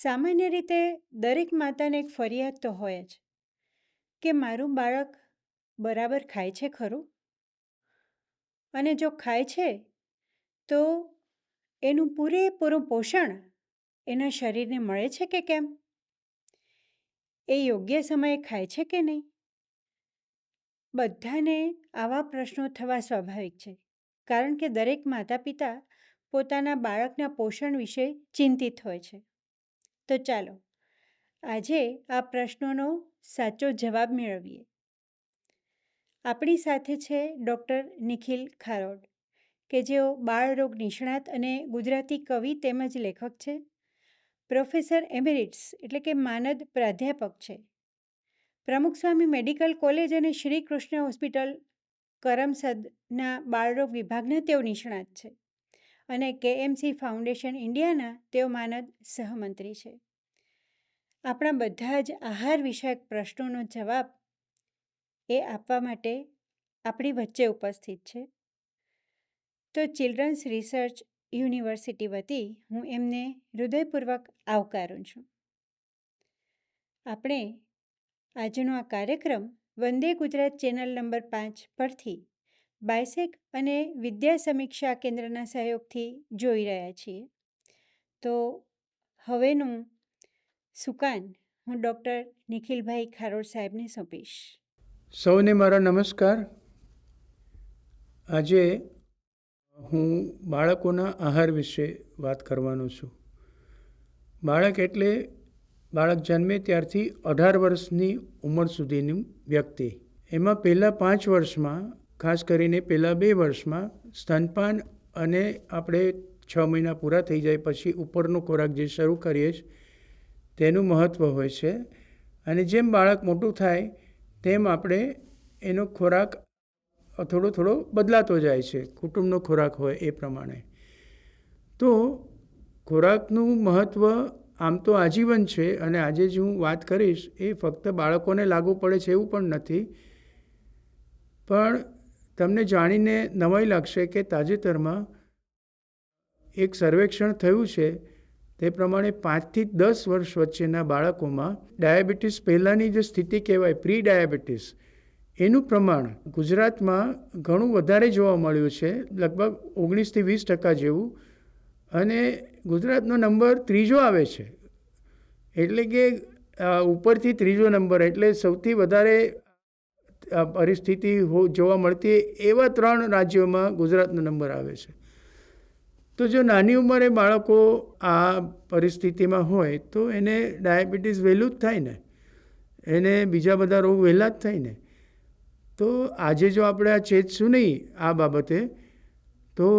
સામાન્ય રીતે દરેક માતાને એક ફરિયાદ તો હોય જ કે મારું બાળક બરાબર ખાય છે ખરું? અને જો ખાય છે તો એનું પૂરેપૂરું પોષણ એના શરીરને મળે છે કે કેમ? એ યોગ્ય સમયે ખાય છે કે નહીં? બધાને આવા પ્રશ્નો થવા સ્વાભાવિક છે, કારણ કે દરેક માતા પિતા પોતાના બાળકના પોષણ વિશે ચિંતિત હોય છે. તો ચાલો આજે આ પ્રશ્નોનો સાચો જવાબ મેળવીએ. આપણી સાથે છે ડૉક્ટર નિખિલ ખારોડ, કે જેઓ બાળરોગ નિષ્ણાત અને ગુજરાતી કવિ તેમજ લેખક છે. પ્રોફેસર એમેરિટ્સ એટલે કે માનદ પ્રાધ્યાપક છે. પ્રમુખ સ્વામી મેડિકલ કોલેજ અને શ્રી કૃષ્ણ હોસ્પિટલ કરમસદના બાળરોગ વિભાગના તેઓ નિષ્ણાત છે અને KMC ફાઉન્ડેશન ઇન્ડિયાના તેઓ માનદ સહમંત્રી છે. આપણા બધા જ આહાર વિષયક પ્રશ્નોનો જવાબ એ આપવા માટે આપણી વચ્ચે ઉપસ્થિત છે. તો ચિલ્ડ્રન્સ રિસર્ચ યુનિવર્સિટી વતી હું એમને હૃદયપૂર્વક આવકારું છું. આપણે આજનો આ કાર્યક્રમ વંદે ગુજરાત ચેનલ નંબર 5 પરથી બાયસેગ અને વિદ્યા સમીક્ષા કેન્દ્રના સહયોગથી જોઈ રહ્યા છીએ. તો હવેનું સુકાન હું ડૉક્ટર નિખિલભાઈ ખારોડ સાહેબને સોંપીશ. સૌને મારા નમસ્કાર. આજે હું બાળકોના આહાર વિશે વાત કરવાનો છું. બાળક એટલે બાળક જન્મે ત્યારથી 18 વર્ષની ઉંમર સુધીનું વ્યક્તિ. એમાં પહેલાં 5 વર્ષમાં, ખાસ કરીને પહેલાં 2 વર્ષમાં સ્તનપાન અને આપણે 6 મહિના પૂરા થઈ જાય પછી ઉપરનો ખોરાક જે શરૂ કરીએ તેનું મહત્ત્વ હોય છે. અને જેમ બાળક મોટું થાય તેમ આપણે એનો ખોરાક થોડો બદલાતો જાય છે, કુટુંબનો ખોરાક હોય એ પ્રમાણે. તો ખોરાકનું મહત્ત્વ આમ તો આજીવન છે અને આજે જ હું વાત કરીશ એ ફક્ત બાળકોને લાગુ પડે છે એવું પણ નથી. પણ તમને જાણીને નવાઈ લાગશે કે તાજેતરમાં એક સર્વેક્ષણ થયું છે તે પ્રમાણે 5 થી 10 વર્ષ વચ્ચેના બાળકોમાં ડાયાબિટીસ પહેલાંની જે સ્થિતિ કહેવાય પ્રી ડાયાબિટીસ, એનું પ્રમાણ ગુજરાતમાં ઘણું વધારે જોવા મળ્યું છે, લગભગ 19 થી 20% જેવું. અને ગુજરાતનો નંબર 3જો આવે છે, એટલે કે ઉપરથી 3જો નંબર, એટલે સૌથી વધારે પરિસ્થિતિ જોવા મળતી એવા 3 રાજ્યોમાં ગુજરાતનો નંબર આવે છે. તો જો નાની ઉંમરે બાળકો આ પરિસ્થિતિમાં હોય તો એને ડાયાબિટીસ વહેલું જ થાય ને, એને બીજા બધા રોગ વહેલા જ થાય ને. તો આજે જો આપણે આ ચેતશું નહીં આ બાબતે તો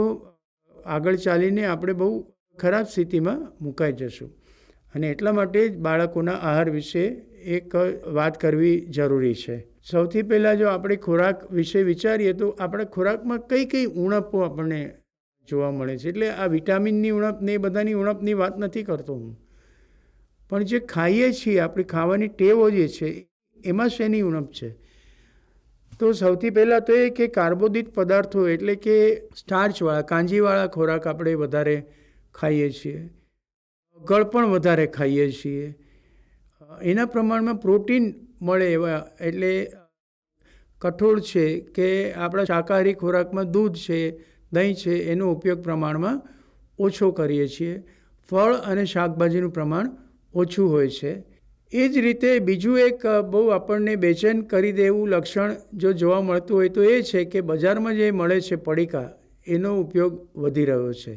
આગળ ચાલીને આપણે બહુ ખરાબ સ્થિતિમાં મુકાઈ જશું. અને એટલા માટે જ બાળકોના આહાર વિશે એક વાત કરવી જરૂરી છે. સૌથી પહેલાં જો આપણે ખોરાક વિશે વિચારીએ તો આપણા ખોરાકમાં કઈ કઈ ઉણપો આપણને જોવા મળે છે. એટલે આ વિટામિનની ઉણપ ને એ બધાની ઉણપની વાત નથી કરતો હું, પણ જે ખાઈએ છીએ, આપણી ખાવાની ટેવો જે છે એમાં શેની ઉણપ છે. તો સૌથી પહેલાં તો એ કે કાર્બોદિત પદાર્થો એટલે કે સ્ટાર્ચવાળા, કાંજીવાળા ખોરાક આપણે વધારે ખાઈએ છીએ, ગળપણ વધારે ખાઈએ છીએ. એના પ્રમાણમાં પ્રોટીન મળે એવા, એટલે કઠોળ છે કે આપણા શાકાહારી ખોરાકમાં દૂધ છે, દહીં છે, એનો ઉપયોગ પ્રમાણમાં ઓછો કરીએ છીએ. ફળ અને શાકભાજીનું પ્રમાણ ઓછું હોય છે. એ જ રીતે બીજું એક બહુ આપણને બેચેન કરી દે એવું લક્ષણ જો જોવા મળતું હોય તો એ છે કે બજારમાં જે મળે છે પડીકા, એનો ઉપયોગ વધી રહ્યો છે.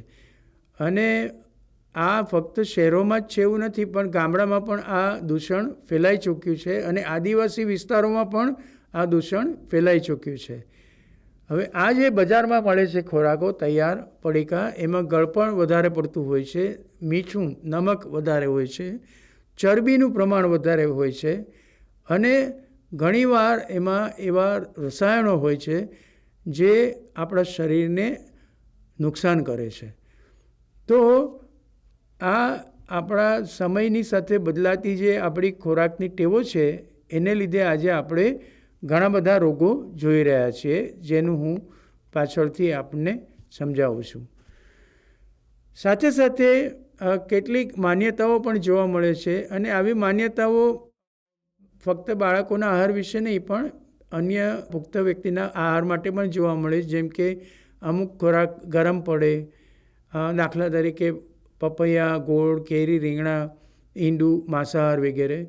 અને આ ફક્ત શહેરોમાં જ છે એવું નથી, પણ ગામડામાં પણ આ દૂષણ ફેલાઈ ચૂક્યું છે અને આદિવાસી વિસ્તારોમાં પણ આ દૂષણ ફેલાઈ ચૂક્યું છે. હવે આ જે બજારમાં મળે છે ખોરાકો તૈયાર પડીકા, એમાં ગળપણ વધારે પડતું હોય છે, મીઠું, નમક વધારે હોય છે, ચરબીનું પ્રમાણ વધારે હોય છે અને ઘણીવાર એમાં એવા રસાયણો હોય છે જે આપણા શરીરને નુકસાન કરે છે. તો આ આપણા સમયની સાથે બદલાતી જે આપણી ખોરાકની ટેવો છે એને લીધે આજે આપણે ઘણા બધા રોગો જોઈ રહ્યા છીએ, જેનું હું પાછળથી આપણને સમજાવું છું. સાથે સાથે કેટલીક માન્યતાઓ પણ જોવા મળે છે અને આવી માન્યતાઓ ફક્ત બાળકોના આહાર વિશે નહીં પણ અન્ય પુખ્ત વ્યક્તિના આહાર માટે પણ જોવા મળે છે. જેમ કે અમુક ખોરાક ગરમ પડે, દાખલા તરીકે પપૈયા, ગોળ, કેરી, રીંગણા, ઈંડું, માંસાહાર વગેરે.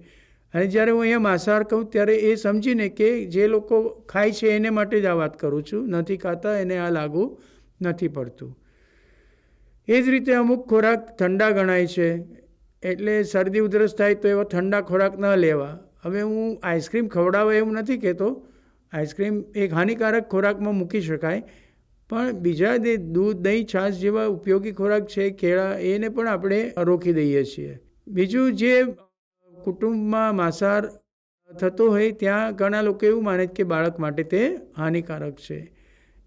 અને જ્યારે હું અહીંયા માંસાહાર કહું ત્યારે એ સમજીને કે જે લોકો ખાય છે એને માટે જ આ વાત કરું છું, નથી ખાતા એને આ લાગુ નથી પડતું. એ જ રીતે અમુક ખોરાક ઠંડા ગણાય છે, એટલે શરદી ઉધરસ થાય તો એવા ઠંડા ખોરાક ન લેવા. હવે હું આઈસ્ક્રીમ ખવડાવે એવું નથી કહેતો, આઈસ્ક્રીમ એક હાનિકારક ખોરાકમાં મૂકી શકાય, પણ બીજા દૂધ, દહીં, છાશ જેવા ઉપયોગી ખોરાક છે, કેળા, એને પણ આપણે રોકી દઈએ છીએ. બીજું, જે કુટુંબમાં માંસાહાર થતો હોય ત્યાં ઘણા લોકો એવું માને કે બાળક માટે તે હાનિકારક છે,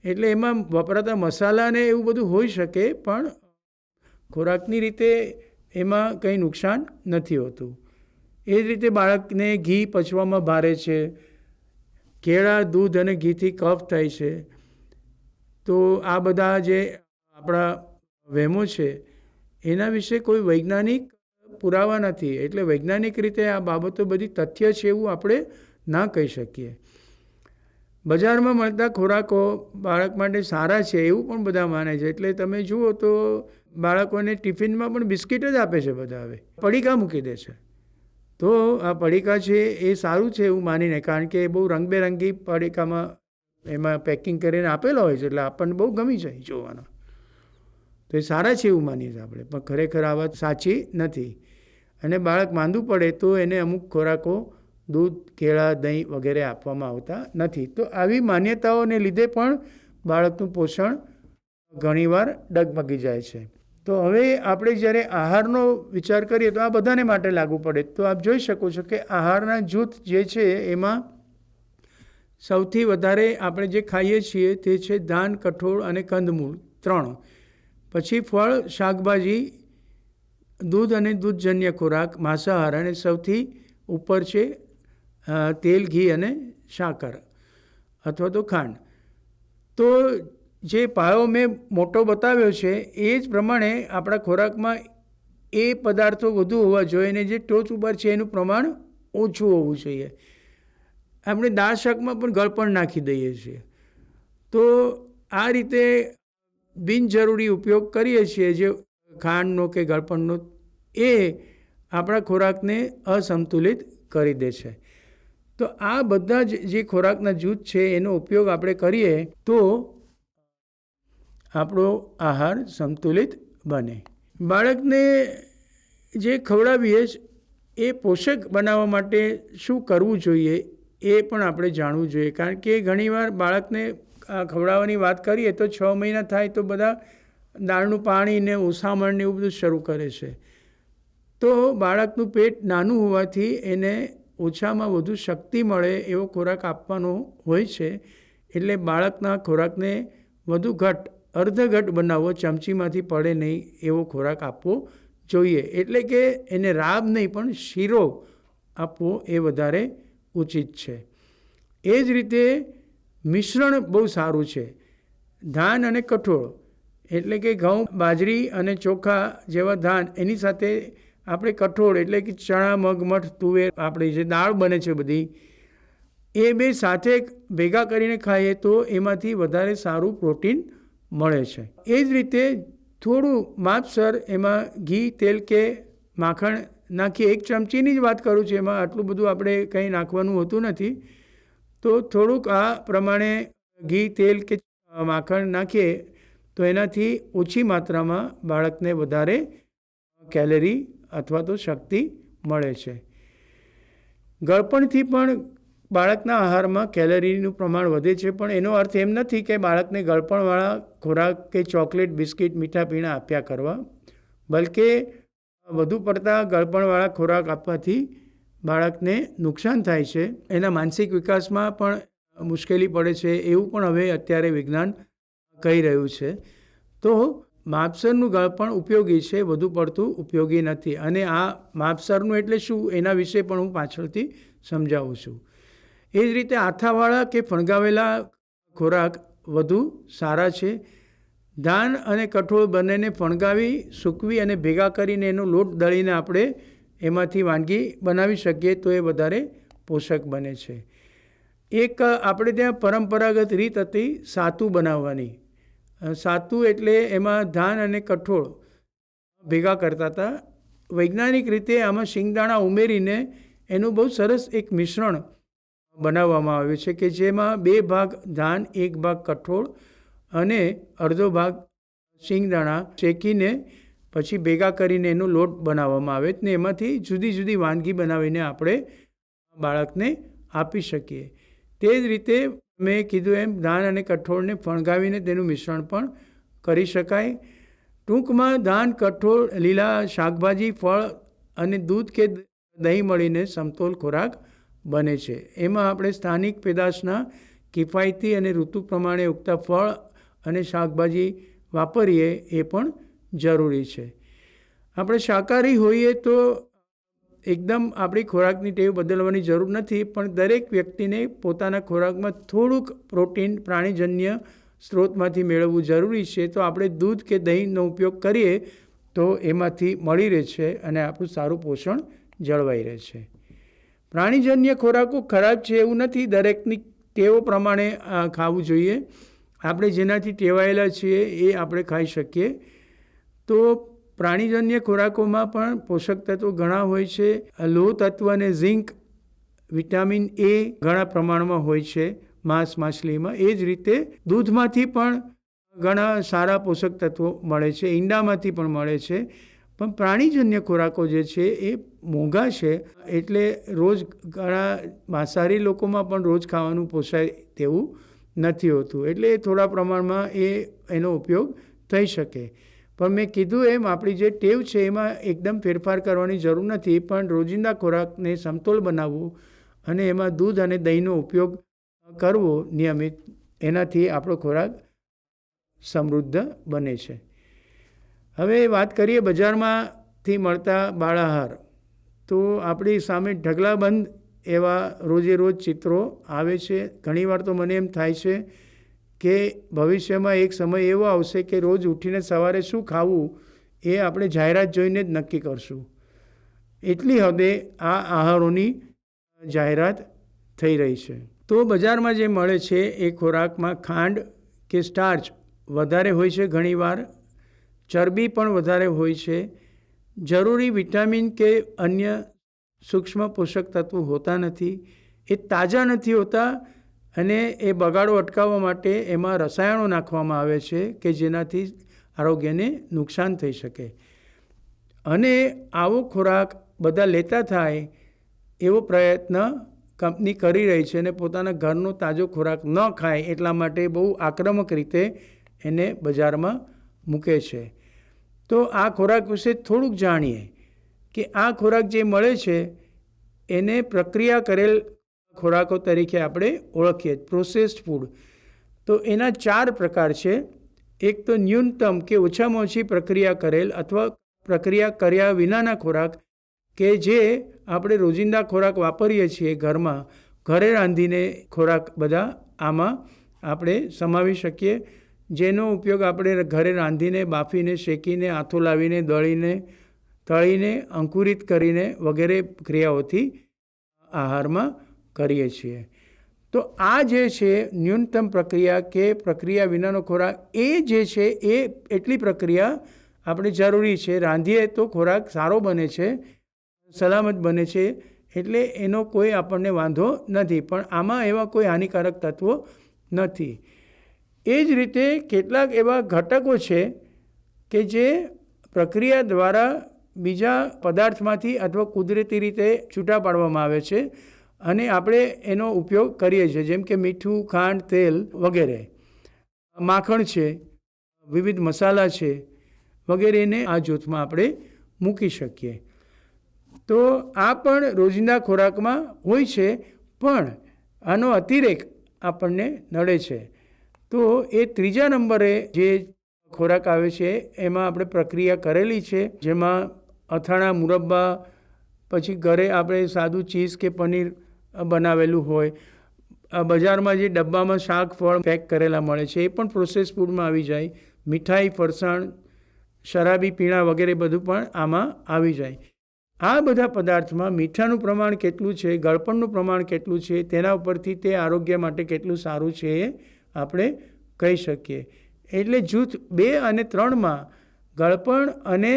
એટલે એમાં વપરાતા મસાલા ને એવું બધું હોઈ શકે, પણ ખોરાકની રીતે એમાં કંઈ નુકસાન નથી હોતું. એ જ રીતે બાળકને ઘી પચવામાં ભારે છે, કેળા, દૂધ અને ઘીથી કફ થાય છે. તો આ બધા જે આપણા વહેમો છે એના વિશે કોઈ વૈજ્ઞાનિક પુરાવા નથી, એટલે વૈજ્ઞાનિક રીતે આ બાબતો બધી તથ્ય છે એવું આપણે ના કહી શકીએ. બજારમાં મળતા ખોરાકો બાળક માટે સારા છે એવું પણ બધા માને છે, એટલે તમે જુઓ તો બાળકોને ટિફિનમાં પણ બિસ્કિટ જ આપે છે બધા, હવે પડીકા મૂકી દે છે. તો આ પડીકા છે એ સારું છે એવું માનીને, કારણ કે એ બહુ રંગબેરંગી પડીકામાં એમાં પેકિંગ કરીને આપેલા હોય છે, એટલે આપણને બહુ ગમી જાય જોવાના, તો એ સારા છે એવું માનીએ છીએ આપણે, પણ ખરેખર આ વાત સાચી નથી. અને બાળક માંદું પડે તો એને અમુક ખોરાકો દૂધ, કેળા, દહીં વગેરે આપવામાં આવતા નથી. તો આવી માન્યતાઓને લીધે પણ બાળકનું પોષણ ઘણીવાર ડગમગી જાય છે. તો હવે આપણે જ્યારે આહારનો વિચાર કરીએ તો આ બધાને માટે લાગુ પડે. તો આપ જોઈ શકો છો કે આહારના જૂથ જે છે એમાં સૌથી વધારે આપણે જે ખાઈએ છીએ તે છે ધાન, કઠોળ અને કંદમૂળ, 3. પછી ફળ, શાકભાજી, દૂધ અને દૂધજન્ય ખોરાક, માંસાહાર, અને સૌથી ઉપર છે તેલ, ઘી અને સાકર અથવા તો ખાંડ. તો જે પાયો મેં મોટો બતાવ્યો છે એ જ પ્રમાણે આપણા ખોરાકમાં એ પદાર્થો વધુ હોવા જોઈએ અને જે ટોચ ઉપર છે એનું પ્રમાણ ઓછું હોવું જોઈએ. આપણે દાળ શાકમાં પણ ગળપણ નાખી દઈએ છીએ, તો આ રીતે બિનજરૂરી ઉપયોગ કરીએ છીએ જે ખાંડનો કે ગળપણનો, એ આપણા ખોરાકને અસંતુલિત કરી દે છે. તો આ બધા જ જે ખોરાકના જૂથ છે એનો ઉપયોગ આપણે કરીએ તો આપણો આહાર સંતુલિત બને. બાળકને જે ખવડાવીએ એ પોષક બનાવવા માટે શું કરવું જોઈએ એ પણ આપણે જાણવું જોઈએ, કારણ કે ઘણીવાર બાળકને ખવડાવવાની વાત કરીએ તો 6 મહિના થાય તો બધા દાળનું પાણી ને ઉસામણ ને એવું બધું શરૂ કરે છે. તો બાળકનું પેટ નાનું હોવાથી એને ઓછામાં વધુ શક્તિ મળે એવો ખોરાક આપવાનો હોય છે, એટલે બાળકના ખોરાકને વધુ ઘટ, અર્ધઘટ બનાવવો, ચમચીમાંથી પડે નહીં એવો ખોરાક આપવો જોઈએ. એટલે કે એને રાબ નહીં પણ શીરો આપવો એ વધારે ઉચિત છે. એ જ રીતે મિશ્રણ બહુ સારું છે. ધાન અને કઠોળ, એટલે કે ઘઉં, બાજરી અને ચોખા જેવા ધાન, એની સાથે આપણે કઠોળ એટલે કે ચણા, મગ, મઠ, તુવેર, આપણી જે દાળ બને છે બધી, એ બે સાથે ભેગા કરીને ખાઈએ તો એમાંથી વધારે સારું પ્રોટીન મળે છે. એ જ રીતે થોડું માપસર એમાં ઘી, તેલ કે માખણ નાખીએ, 1 ચમચીની જ વાત કરું છું, એમાં આટલું બધું આપણે કંઈ નાખવાનું હોતું નથી. તો થોડુંક આ પ્રમાણે ઘી, તેલ કે માખણ નાખીએ તો એનાથી ઓછી માત્રામાં બાળકને વધારે કેલરી અથવા તો શક્તિ મળે છે. ગળપણથી પણ બાળકના આહારમાં કેલરીનું પ્રમાણ વધે છે, પણ એનો અર્થ એમ નથી કે બાળકને ગળપણવાળા ખોરાક કે ચોકલેટ, બિસ્કિટ, મીઠા પીણા આપ્યા કરવા, બલકે વધુ પડતા ગળપણવાળા ખોરાક આપવાથી બાળકને નુકસાન થાય છે, એના માનસિક વિકાસમાં પણ મુશ્કેલી પડે છે, એવું પણ હવે અત્યારે વિજ્ઞાન કહી રહ્યું છે. તો માપસરનું ગળપણ ઉપયોગી છે, વધુ પડતું ઉપયોગી નથી. અને આ માપસરનું એટલે શું એના વિશે પણ હું પાછળથી સમજાવું છું. એ જ રીતે આથાવાળા કે ફણગાવેલા ખોરાક વધુ સારા છે, ધાન અને કઠોળ બંનેને ફણગાવી સૂકવી અને ભેગા કરીને એનો લોટ દળીને આપણે એમાંથી વાનગી બનાવી શકીએ તો એ વધારે પોષક બને છે. એક આપણે ત્યાં પરંપરાગત રીત હતી સાતું બનાવવાની. સાતું એટલે એમાં ધાન અને કઠોળ ભેગા કરતા હતા. વૈજ્ઞાનિક રીતે આમાં શિંગદાણા ઉમેરીને એનું બહુ સરસ એક મિશ્રણ બનાવવામાં આવ્યું છે કે જેમાં 2 ભાગ ધાન 1 ભાગ કઠોળ અને અડધો ભાગ શિંગદાણા શેકીને પછી ભેગા કરીને એનો લોટ બનાવવામાં આવે ને એમાંથી જુદી જુદી વાનગી બનાવીને આપણે બાળકને આપી શકીએ. તે જ રીતે મેં કીધું એમ ધાન અને કઠોળને ફણગાવીને તેનું મિશ્રણ પણ કરી શકાય. ટૂંકમાં ધાન, કઠોળ, લીલા શાકભાજી, ફળ અને દૂધ કે દહીં મળીને સમતોલ ખોરાક બને છે. એમાં આપણે સ્થાનિક પેદાશના કિફાયતી અને ઋતુ પ્રમાણે ઉગતા ફળ અને શાકભાજી વાપરીએ એ પણ જરૂરી છે. આપણે શાકાહારી હોઈએ તો એકદમ આપણી ખોરાકની ટેવ બદલવાની જરૂર નથી, પણ દરેક વ્યક્તિને પોતાના ખોરાકમાં થોડુંક પ્રોટીન પ્રાણીજન્ય સ્ત્રોતમાંથી મેળવવું જરૂરી છે. તો આપણે દૂધ કે દહીંનો ઉપયોગ કરીએ તો એમાંથી મળી રહે છે અને આપણું સારું પોષણ જળવાઈ રહે છે. પ્રાણીજન્ય ખોરાકો ખરાબ છે એવું નથી, દરેકની ટેવો પ્રમાણે ખાવું જોઈએ. આપણે જેનાથી ટેવાયેલા છીએ એ આપણે ખાઈ શકીએ. તો પ્રાણીજન્ય ખોરાકોમાં પણ પોષક તત્વો ઘણા હોય છે. લોહ તત્વ અને ઝિંક, વિટામિન એ ઘણા પ્રમાણમાં હોય છે માંસ માછલીમાં. એ જ રીતે દૂધમાંથી પણ ઘણા સારા પોષક તત્વો મળે છે, ઈંડામાંથી પણ મળે છે. પણ પ્રાણીજન્ય ખોરાકો જે છે એ મોંઘા છે, એટલે રોજ ઘણા માંસાહારી લોકોમાં પણ રોજ ખાવાનું પોસાય તેવું નથી હોતું. એટલે થોડા પ્રમાણમાં એનો ઉપયોગ થઈ શકે. પણ મેં કીધું એમ આપણી જે ટેવ છે એમાં એકદમ ફેરફાર કરવાની જરૂર નથી, પણ રોજિંદા ખોરાકને સમતોલ બનાવવું અને એમાં દૂધ અને દહીંનો ઉપયોગ કરવો નિયમિત, એનાથી આપણો ખોરાક સમૃદ્ધ બને છે. હવે વાત કરીએ બજારમાંથી મળતા બાળ આહાર. તો આપણી સામે ઢગલાબંધ એવા રોજે રોજ ચિત્રો આવે છે. ઘણીવાર તો મને એમ થાય છે કે ભવિષ્યમાં એક સમય એવો આવશે કે રોજ ઉઠીને સવારે શું ખાવું એ આપણે જાહેરાત જોઈને જ નક્કી કરશું. એટલી હદે આ આહારોની જાહેરાત થઈ રહી છે. તો બજારમાં જે મળે છે એ ખોરાકમાં ખાંડ કે સ્ટાર્ચ વધારે હોય છે, ઘણીવાર ચરબી પણ વધારે હોય છે. જરૂરી વિટામિન કે અન્ય સૂક્ષ્મ પોષક તત્વો હોતા નથી. એ તાજા નથી હોતા અને એ બગાડો અટકાવવા માટે એમાં રસાયણો નાખવામાં આવે છે કે જેનાથી આરોગ્યને નુકસાન થઈ શકે. અને આવો ખોરાક બધા લેતા થાય એવો પ્રયત્ન કંપની કરી રહી છે અને પોતાના ઘરનો તાજો ખોરાક ન ખાય એટલા માટે બહુ આક્રમક રીતે એને બજારમાં મૂકે છે. તો આ ખોરાક વિશે થોડુંક જાણીએ કે આ ખોરાક જે મળે છે એને પ્રક્રિયા કરેલ ખોરાકો તરીકે આપણે ઓળખીએ, પ્રોસેસ્ડ ફૂડ. તો એના 4 પ્રકાર છે. એક તો ન્યૂનતમ કે ઓછામાં ઓછી પ્રક્રિયા કરેલ અથવા પ્રક્રિયા કર્યા વિનાના ખોરાક કે જે આપણે રોજિંદા ખોરાક વાપરીએ છીએ ઘરમાં, ઘરે રાંધીને ખોરાક બધા આમાં આપણે સમાવી શકીએ. જેનો ઉપયોગ આપણે ઘરે રાંધીને, બાફીને, શેકીને, આથો લાવીને, દળીને, તળીને, અંકુરિત કરીને વગેરે ક્રિયાઓથી આહારમાં કરીએ છીએ. તો આ જે છે ન્યૂનતમ પ્રક્રિયા કે પ્રક્રિયા વિનાનો ખોરાક, એ જે છે એ એટલી પ્રક્રિયા આપણે જરૂરી છે. રાંધીએ તો ખોરાક સારો બને છે, સલામત બને છે, એટલે એનો કોઈ આપણને વાંધો નથી. પણ આમાં એવા કોઈ હાનિકારક તત્વો નથી. એ જ રીતે કેટલાક એવા ઘટકો છે કે જે પ્રક્રિયા દ્વારા બીજા પદાર્થમાંથી અથવા કુદરતી રીતે છૂટા પાડવામાં આવે છે અને આપણે એનો ઉપયોગ કરીએ છીએ, જેમ કે મીઠું, ખાંડ, તેલ વગેરે, માખણ છે, વિવિધ મસાલા છે વગેરેને આ જૂથમાં આપણે મૂકી શકીએ. તો આ પણ રોજિંદા ખોરાકમાં હોય છે, પણ આનો અતિરેક આપણને નડે છે. તો એ 3જા નંબરે જે ખોરાક આવે છે એમાં આપણે પ્રક્રિયા કરેલી છે, જેમાં અથાણા, મુરબ્બા, પછી ઘરે આપણે સાદું ચીઝ કે પનીર બનાવેલું હોય, બજારમાં જે ડબ્બામાં શાક ફળ પેક કરેલા મળે છે એ પણ પ્રોસેસ ફૂડમાં આવી જાય. મીઠાઈ, ફરસાણ, શરાબી પીણા વગેરે બધું પણ આમાં આવી જાય. આ બધા પદાર્થમાં મીઠાનું પ્રમાણ કેટલું છે, ગળપણનું પ્રમાણ કેટલું છે, તેના ઉપરથી તે આરોગ્ય માટે કેટલું સારું છે એ આપણે કહી શકીએ. એટલે જૂથ 2 અને 3માં ગળપણ અને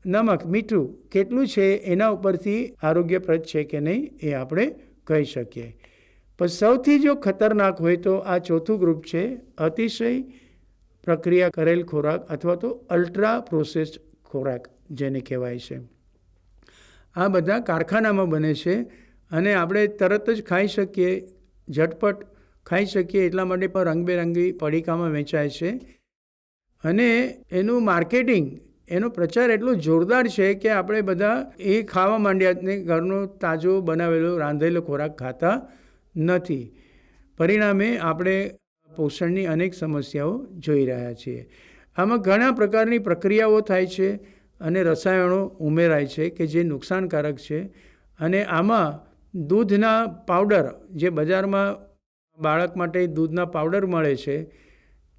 નમક, મીઠું કેટલું છે એના ઉપરથી આરોગ્યપ્રદ છે કે નહીં એ આપણે કહી શકીએ. પણ સૌથી જો ખતરનાક હોય તો આ ચોથું ગ્રુપ છે, અતિશય પ્રક્રિયા કરેલ ખોરાક અથવા તો અલ્ટ્રા પ્રોસેસ્ડ ખોરાક જેને કહેવાય છે. આ બધા કારખાનામાં બને છે અને આપણે તરત જ ખાઈ શકીએ, ઝટપટ ખાઈ શકીએ એટલા માટે પણ રંગબેરંગી પડીકામાં વેચાય છે. અને એનું માર્કેટિંગ, એનો પ્રચાર એટલો જોરદાર છે કે આપણે બધા એ ખાવા માંડ્યા ને ઘરનો તાજો બનાવેલો રાંધેલો ખોરાક ખાતા નથી. પરિણામે આપણે પોષણની અનેક સમસ્યાઓ જોઈ રહ્યા છીએ. આમાં ઘણા પ્રકારની પ્રક્રિયાઓ થાય છે અને રસાયણો ઉમેરાય છે કે જે નુકસાનકારક છે. અને આમાં દૂધના પાવડર, જે બજારમાં બાળક માટે દૂધના પાવડર મળે છે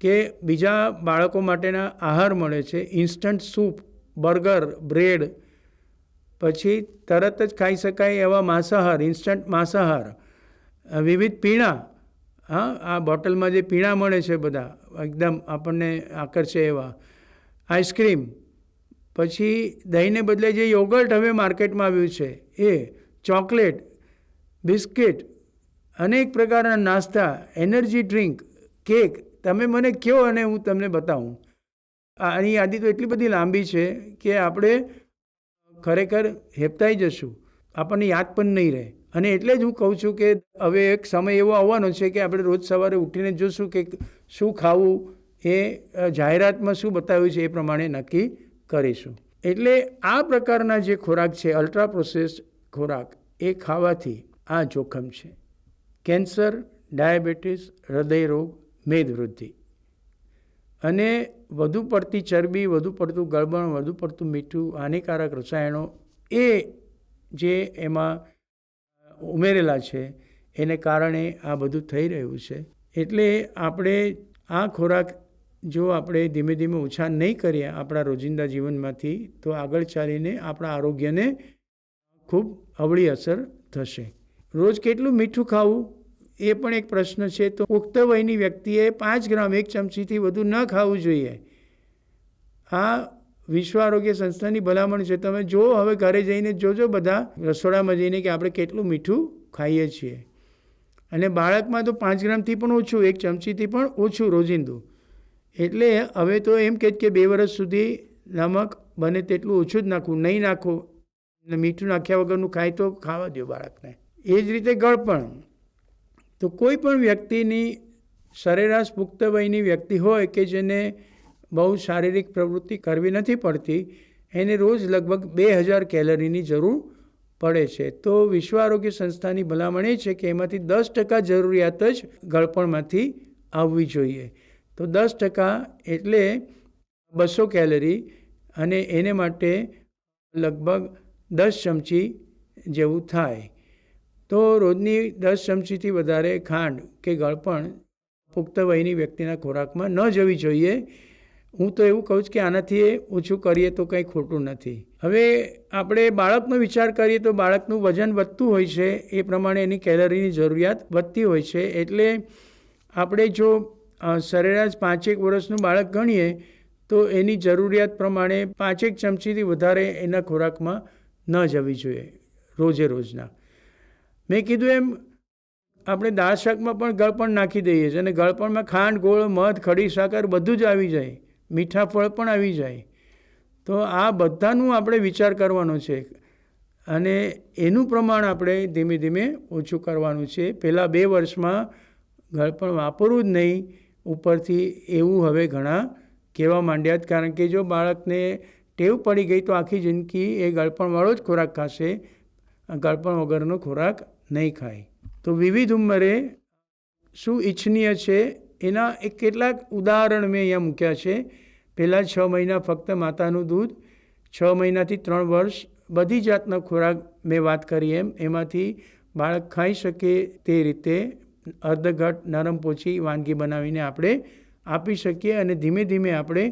કે બીજા બાળકો માટેના આહાર મળે છે, ઇન્સ્ટન્ટ સૂપ, બર્ગર, બ્રેડ, પછી તરત જ ખાઈ શકાય એવા માંસાહાર, ઇન્સ્ટન્ટ માંસાહાર, વિવિધ પીણા, આ બોટલમાં જે પીણા મળે છે બધા એકદમ આપણને આકર્ષે એવા, આઈસ્ક્રીમ, પછી દહીંને બદલે જે યોગર્ટ હવે માર્કેટમાં આવ્યું છે એ, ચોકલેટ, બિસ્કિટ, અનેક પ્રકારના નાસ્તા, એનર્જી ડ્રિંક, કેક, તમે મને કહો અને હું તમને બતાવું. આની યાદી તો એટલી બધી લાંબી છે કે આપણે ખરેખર હેપતાઈ જશું, આપણને યાદ પણ નહીં રહે. અને એટલે જ હું કહું છું કે હવે એક સમય એવો આવવાનો છે કે આપણે રોજ સવારે ઉઠીને જોશું કે શું ખાવું, એ જાહેરાતમાં શું બતાવ્યું છે એ પ્રમાણે નક્કી કરીશું. એટલે આ પ્રકારના જે ખોરાક છે, અલ્ટ્રા પ્રોસેસ્ડ ખોરાક, એ ખાવાથી આ જોખમ છે: કેન્સર, ડાયાબિટીસ, હૃદયરોગ, મેદવૃદ્ધિ. અને વધુ પડતી ચરબી, વધુ પડતું ગળપણ, વધુ પડતું મીઠું, હાનિકારક રસાયણો એ જે એમાં ઉમેરેલા છે એને કારણે આ બધું થઈ રહ્યું છે. એટલે આપણે આ ખોરાક જો આપણે ધીમે ધીમે ઓછા નહીં કરીએ આપણા રોજિંદા જીવનમાંથી, તો આગળ ચાલીને આપણા આરોગ્યને ખૂબ અવળી અસર થશે. રોજ કેટલું મીઠું ખાવું એ પણ એક પ્રશ્ન છે. તો પુખ્ત વયની વ્યક્તિએ 5 ગ્રામ, 1 ચમચીથી વધુ ન ખાવું જોઈએ. આ વિશ્વ આરોગ્ય સંસ્થાની ભલામણ છે. તમે જો હવે ઘરે જઈને જોજો બધા રસોડામાં જઈને કે આપણે કેટલું મીઠું ખાઈએ છીએ. અને બાળકમાં તો 5 ગ્રામથી પણ ઓછું, 1 ચમચીથી પણ ઓછું રોજિંદું. એટલે હવે તો એમ કે 2 વર્ષ સુધી નમક બને તેટલું ઓછું જ નાખવું, નહીં નાખો, મીઠું નાખ્યા વગરનું ખાય તો ખાવા દો બાળકને. એ જ રીતે ગળપણ. તો કોઈ પણ વ્યક્તિની સરેરાશ પુખ્ત વયની વ્યક્તિ હોય કે જેને બહુ શારીરિક પ્રવૃત્તિ કરવી નથી પડતી, એને રોજ લગભગ 2000 કેલરીની જરૂર પડે છે. તો વિશ્વ આરોગ્ય સંસ્થાની ભલામણ એ છે કે એમાંથી 10% જરૂરિયાત જ ગળપણમાંથી આવવી જોઈએ. તો 10% એટલે 200 કેલરી, અને એને માટે લગભગ 10 ચમચી જેવું થાય. તો રોજની 10 ચમચીથી વધારે ખાંડ કે ગળપણ પુખ્ત વયની વ્યક્તિના ખોરાકમાં ન જવી જોઈએ. હું તો એવું કહું છું કે આનાથી ઓછું કરીએ તો કંઈ ખોટું નથી. હવે આપણે બાળકનો વિચાર કરીએ તો બાળકનું વજન વધતું હોય છે, એ પ્રમાણે એની કેલરીની જરૂરિયાત વધતી હોય છે. એટલે આપણે જો સરેરાશ 5-1 વર્ષનું બાળક ગણીએ તો એની જરૂરિયાત પ્રમાણે 5-1 ચમચીથી વધારે એના ખોરાકમાં ન જવી જોઈએ રોજે રોજના. મેં કીધું એમ આપણે દાળ શાકમાં પણ ગળપણ નાખી દઈએ છીએ, અને ગળપણમાં ખાંડ, ગોળ, મધ, ખડી સાકર બધું જ આવી જાય, મીઠા ફળ પણ આવી જાય. તો આ બધાનું આપણે વિચાર કરવાનો છે અને એનું પ્રમાણ આપણે ધીમે ધીમે ઓછું કરવાનું છે. પહેલાં 2 વર્ષમાં ગળપણ વાપરવું જ નહીં, ઉપરથી એવું હવે ઘણા કહેવા માંડ્યા જ. કારણ કે જો બાળકને ટેવ પડી ગઈ તો આખી જિંદગી એ ગળપણવાળો જ ખોરાક ખાશે, ગળપણ વગરનો ખોરાક નહીં ખાય. તો વિવિધ ઉંમરે શું ઈચ્છનીય છે એના કેટલાક ઉદાહરણ મેં અહીંયા મૂક્યા છે. પહેલાં 6 મહિના ફક્ત માતાનું દૂધ, 6 મહિનાથી 3 વર્ષ બધી જાતનો ખોરાક મેં વાત કરી એમાંથી બાળક ખાઈ શકે તે રીતે અર્ધઘટ નરમ પોચી વાનગી બનાવીને આપણે આપી શકીએ અને ધીમે ધીમે આપણે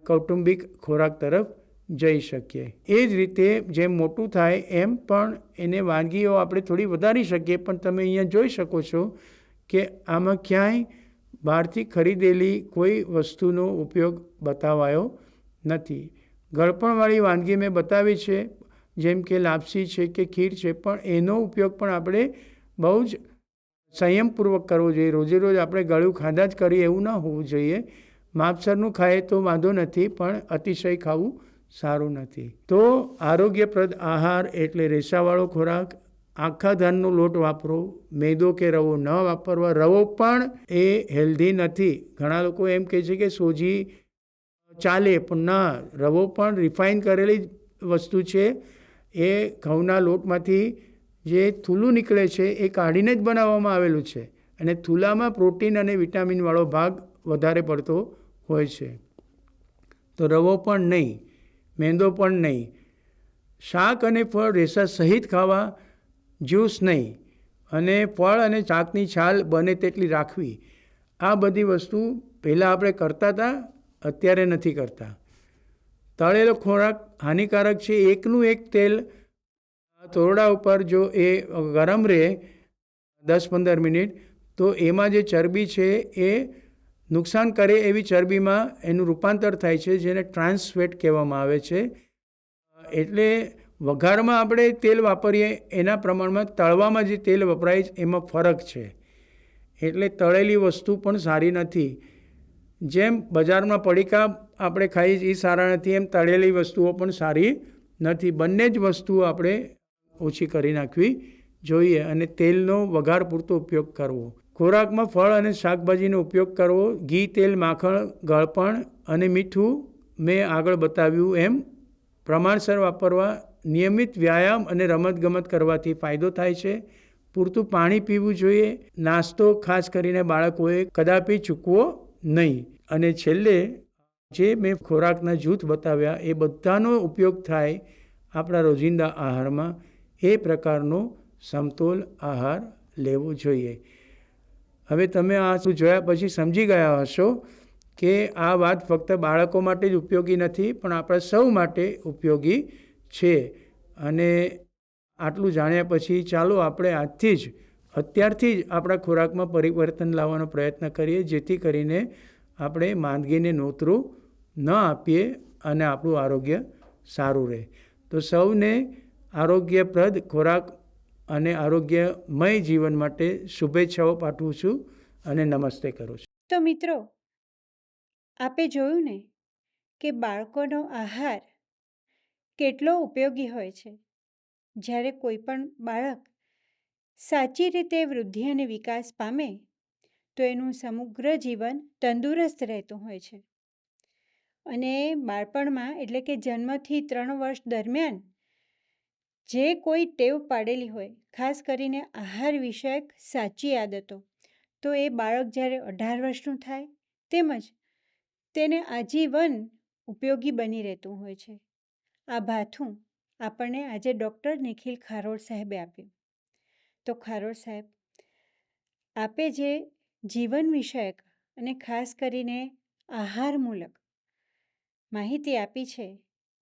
કૌટુંબિક ખોરાક તરફ જઈ શકીએ. એ જ રીતે જેમ મોટું થાય એમ પણ એને વાનગીઓ આપણે થોડી વધારી શકીએ. પણ તમે અહીંયા જોઈ શકો છો કે આમાં ક્યાંય બહારથી ખરીદેલી કોઈ વસ્તુનો ઉપયોગ બતાવાયો નથી. ગળપણવાળી વાનગી મેં બતાવી છે, જેમ કે લાપસી છે કે ખીર છે, પણ એનો ઉપયોગ પણ આપણે બહુ જ સંયમપૂર્વક કરવો જોઈએ. રોજે રોજ આપણે ગળ્યું ખાધા જ કરીએ એવું ના હોવું જોઈએ. માપસરનું ખાઈએ તો વાંધો નથી, પણ અતિશય ખાવું સારું નથી. તો આરોગ્યપ્રદ આહાર એટલે રેસાવાળો ખોરાક, આખા ધાનનો લોટ વાપરો, મેદો કે રવો ન વાપરવા. રવો પણ એ હેલ્ધી નથી. ઘણા લોકો એમ કહે છે કે સોજી ચાલે, પણ ના, રવો પણ રિફાઇન કરેલી વસ્તુ છે. એ ઘઉંના લોટમાંથી જે થૂલું નીકળે છે એ કાઢીને જ બનાવવામાં આવેલું છે, અને થૂલામાં પ્રોટીન અને વિટામિનવાળો ભાગ વધારે પડતો હોય છે. તો રવો પણ નહીં, મેંદો પણ નહીં. શાક અને ફળ રેસા સહિત ખાવા, જ્યુસ નહીં, અને ફળ અને શાકની છાલ બને તેટલી રાખવી. આ બધી વસ્તુ પહેલાં આપણે કરતા હતા, અત્યારે નથી કરતા. તળેલો ખોરાક હાનિકારક છે. એકનું એક તેલ તોરડા ઉપર જો એ ગરમ રહે 10-15 મિનિટ, તો એમાં જે ચરબી છે એ નુકસાન કરે એવી ચરબીમાં એનું રૂપાંતર થાય છે, જેને ટ્રાન્સ ફેટ કહેવામાં આવે છે. એટલે વઘારમાં આપણે તેલ વાપરીએ એના પ્રમાણમાં તળવામાં જે તેલ વપરાય એમાં ફરક છે. એટલે તળેલી વસ્તુ પણ સારી નથી. જેમ બજારમાં પડીકા આપણે ખાઈએ એ સારા નથી, એમ તળેલી વસ્તુઓ પણ સારી નથી. બંને જ વસ્તુઓ આપણે ઓછી કરી નાખવી જોઈએ અને તેલનો વઘાર પૂરતો ઉપયોગ કરવો. ખોરાકમાં ફળ અને શાકભાજીનો ઉપયોગ કરવો. ઘી, તેલ, માખણ, ગળપણ અને મીઠું મેં આગળ બતાવ્યું એમ પ્રમાણસર વાપરવા. નિયમિત વ્યાયામ અને રમતગમત કરવાથી ફાયદો થાય છે. પૂરતું પાણી પીવું જોઈએ. નાસ્તો ખાસ કરીને બાળકોએ કદાપી ચૂકવો નહીં. અને છેલ્લે જે મેં ખોરાકના જૂથ બતાવ્યા એ બધાનો ઉપયોગ થાય આપણા રોજિંદા આહારમાં, એ પ્રકારનો સમતોલ આહાર લેવો જોઈએ. હવે તમે આ જોયા પછી સમજી ગયા હશો કે આ વાત ફક્ત બાળકો માટે જ ઉપયોગી નથી, પણ આપણા સૌ માટે ઉપયોગી છે. અને આટલું જાણ્યા પછી ચાલો આપણે અત્યારથી જ આપણા ખોરાકમાં પરિવર્તન લાવવાનો પ્રયત્ન કરીએ, જેથી કરીને આપણે માંદગીને નોતરું ન આપીએ અને આપણું આરોગ્ય સારું રહે. તો સૌને આરોગ્યપ્રદ ખોરાક અને આરોગ્યમય જીવન માટે શુભેચ્છાઓ પાઠવું છું અને નમસ્તે કરું છું. તો મિત્રો, આપે જોયું ને કે બાળકોનો આહાર કેટલો ઉપયોગી હોય છે. જ્યારે કોઈ પણ બાળક સાચી રીતે વૃદ્ધિ અને વિકાસ પામે તો એનું સમગ્ર જીવન તંદુરસ્ત રહેતું હોય છે. અને બાળપણમાં એટલે કે જન્મથી 3 વર્ષ દરમિયાન જે કોઈ ટેવ પાડેલી હોય, ખાસ કરીને આહાર વિષયક સાચી આદતો, તો એ બાળક જ્યારે 18 વર્ષનું થાય તેમજ તેને આજીવન ઉપયોગી બની રહેતું હોય છે. આ ભાથું આપણને આજે ડૉક્ટર નિખિલ ખારોડ સાહેબે આપ્યું. તો ખારોડ સાહેબ, આપે જે જીવન વિષયક અને ખાસ કરીને આહારમૂલક માહિતી આપી છે,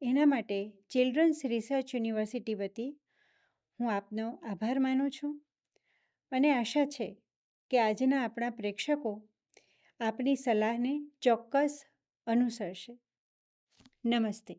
એના માટે ચિલ્ડ્રન્સ રિસર્ચ યુનિવર્સિટી વતી હું આપનો આભાર માનું છું અને આશા છે કે આજના આપણા પ્રેક્ષકો આપની સલાહને ચોક્કસ અનુસરશે. નમસ્તે.